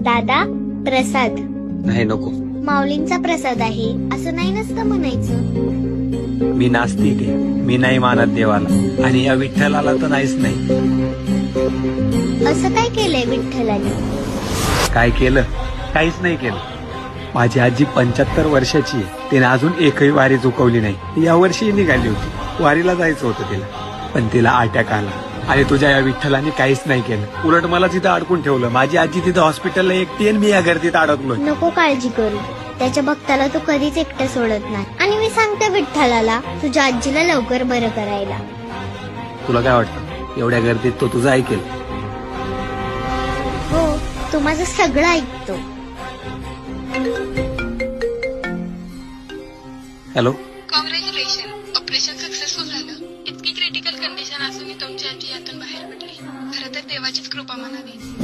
दादा, प्रसाद. नाही नको. माऊलींचा प्रसाद आहे असं नाही नसतं म्हणायचं. मी नास्तिक आहे, मी नाही मानत देवाला, आणि या विठ्ठलाला तर नाहीच नाही. असं काय केलंय विठ्ठलाने? काय केलं? काहीच नाही केलं. माझी आजी 75 वर्षाची आहे, तिने अजून एकही वारी चुकवली नाही. या वर्षी निघाली होती, वारीला जायचं होतं तिला, पण तिला अटॅक आला. आणि तुझ्या या विठ्ठलाने काहीच नाही केलं. उलट मला तिथं अडकून ठेवलं. माझी आजी तिथं हॉस्पिटलला एकटी आणि मी या गर्दीत अडकलोय. नको काळजी करू, त्याच्या भक्ताला तू कधीच एकटं सोडत नाही. आणि मी सांगते विठ्ठलाला तुझ्या आजीला लवकर बरं करायला. तुला काय वाटतं एवढ्या गर्दीत तो तुझं ऐकेल? हो, तू माझं सगळं ऐकतो. हॅलो, कॉंग्रॅच्युलेशन, ऑपरेशन सक्सेसफुल झालं. इतकी क्रिटिकल कंडिशन असूनही तुमची आजी यातून बाहेर पडली. खरं तर देवाचीच कृपा म्हणावी.